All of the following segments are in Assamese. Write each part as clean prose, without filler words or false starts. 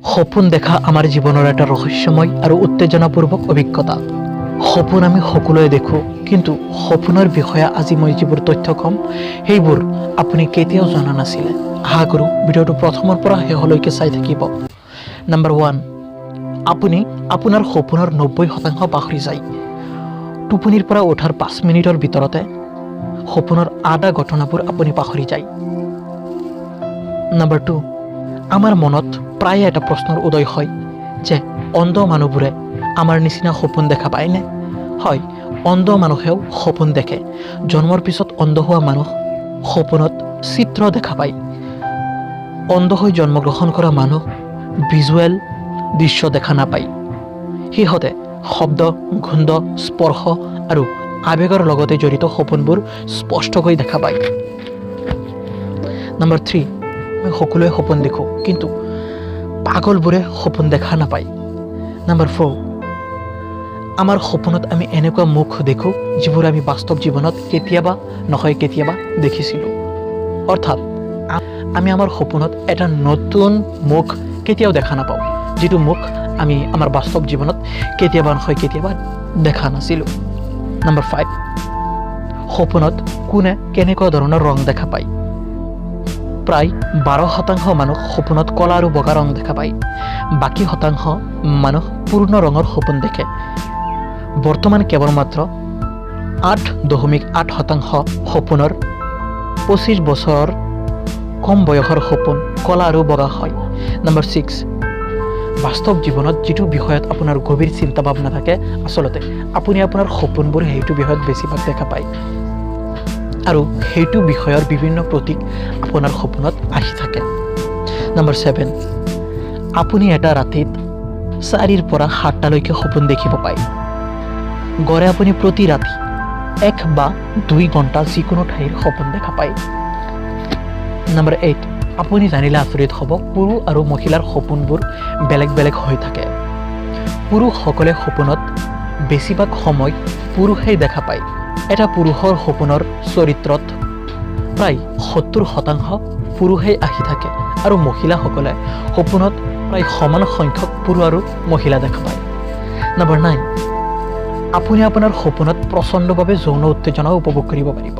সপোন দেখা আমাৰ জীৱনৰ এটা ৰহস্যময় আৰু উত্তেজনাপূৰ্বক অভিজ্ঞতা। সপোন আমি সকলোৱে দেখোঁ, কিন্তু সপোনৰ বিষয়ে আজি মই যিবোৰ তথ্য ক'ম সেইবোৰ আপুনি কেতিয়াও জনা নাছিলে। আশা কৰোঁ ভিডিঅ'টো প্ৰথমৰ পৰা শেষলৈকে চাই থাকিব। নাম্বাৰ 1, আপুনি আপোনাৰ সপোনৰ 90% পাহৰি যায়। টোপনিৰ পৰা উঠাৰ 5 মিনিটৰ ভিতৰতে সপোনৰ আধা ঘটনাবোৰ আপুনি পাহৰি যায়। নাম্বাৰ 2, আমাৰ মনত প্ৰায় এটা প্ৰশ্নৰ উদয় হয় যে অন্ধ মানুহবোৰে আমাৰ নিচিনা সপোন দেখা পায়নে? হয়, অন্ধ মানুহেও সপোন দেখে। জন্মৰ পিছত অন্ধ হোৱা মানুহ সপোনত চিত্ৰ দেখা পায়। অন্ধ হৈ জন্মগ্ৰহণ কৰা মানুহ ভিজুৱেল দৃশ্য দেখা নাপায়। সিহঁতে শব্দ, গোন্ধ, স্পৰ্শ আৰু আৱেগৰ লগতে জড়িত সপোনবোৰ স্পষ্টকৈ দেখা পায়। নাম্বাৰ 3, আমি সকলোৱে সপোন দেখোঁ, কিন্তু পাগলবোৰে সপোন দেখা নাপায়। নাম্বাৰ 4, আমাৰ সপোনত আমি এনেকুৱা মুখ দেখোঁ যিবোৰ আমি বাস্তৱ জীৱনত কেতিয়াবা নহয় কেতিয়াবা দেখিছিলোঁ। অৰ্থাৎ আমি আমাৰ সপোনত এটা নতুন মুখ কেতিয়াও দেখা নাপাওঁ, যিটো মুখ আমি আমাৰ বাস্তৱ জীৱনত কেতিয়াবা নহয় কেতিয়াবা দেখা নাছিলোঁ। নাম্বাৰ 5, সপোনত কোনে কেনেকুৱা ধৰণৰ ৰং দেখা পায়। প্ৰায় 12% মানুহ সপোনত ক'লা আৰু বগা ৰং দেখা পায়। বাকী শতাংশ মানুহ পূৰ্ণ ৰঙৰ সপোন দেখে। বৰ্তমান কেৱল মাত্ৰ 8.8% সপোনৰ 25 বছৰৰ কম বয়সৰ সপোন ক'লা আৰু বগা হয়। নাম্বাৰ 6, বাস্তৱ জীৱনত যিটো বিষয়ত আপোনাৰ গভীৰ চিন্তা ভাৱনা থাকে, আচলতে আপুনি আপোনাৰ সপোনবোৰ সেইটো বিষয়ত বেছিভাগ দেখা পায় আৰু সেইটো বিষয়ৰ বিভিন্ন প্ৰতীক আপোনাৰ সপোনত আহি থাকে। নাম্বাৰ 7, আপুনি এটা ৰাতিত 4 পৰা 7টালৈকে সপোন দেখিব পায়। গড়ে আপুনি প্ৰতি ৰাতি 1 বা 2 ঘণ্টা যিকোনো ঠাইৰ সপোন দেখা পায়। নাম্বাৰ 8, আপুনি জানিলে আচৰিত হ'ব, পুৰুষ আৰু মহিলাৰ সপোনবোৰ বেলেগ বেলেগ হৈ থাকে। পুৰুষসকলে সপোনত বেছিভাগ সময় পুৰুষেই দেখা পায়। এটা পুৰুষৰ সপোনৰ চৰিত্ৰত প্ৰায় 70% পুৰুষেই আহি থাকে আৰু মহিলাসকলে সপোনত প্ৰায় সমান সংখ্যক পুৰুষ আৰু মহিলা দেখা পায়। নাম্বাৰ 9, আপুনি আপোনাৰ সপোনত প্ৰচণ্ডভাৱে যৌন উত্তেজনা উপভোগ কৰিব পাৰিব।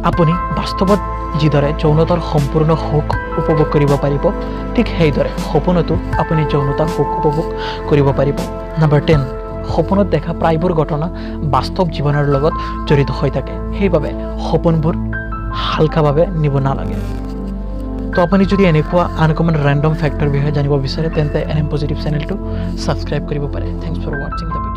আপুনি বাস্তৱত যিদৰে যৌনতাৰ সম্পূৰ্ণ সুখ উপভোগ কৰিব পাৰিব, ঠিক সেইদৰে সপোনতো আপুনি যৌনতাৰ সুখ উপভোগ কৰিব পাৰিব। নাম্বাৰ 10, সপোনত দেখা প্ৰায়বোৰ ঘটনা বাস্তৱ জীৱনৰ লগত জড়িত হৈ থাকে। সেইবাবে সপোনবোৰ হালকাভাৱে নিব নালাগে। তো আপুনি যদি এনেকুৱা আনকমন ৰেণ্ডম ফেক্টৰ বিষয়ে জানিব বিচাৰে তেন্তে NM পজিটিভ চেনেলটো ছাবস্ক্ৰাইব কৰিব পাৰে। থেংকছ ফৰ ৱাচিং দ্য ভিডিঅ'।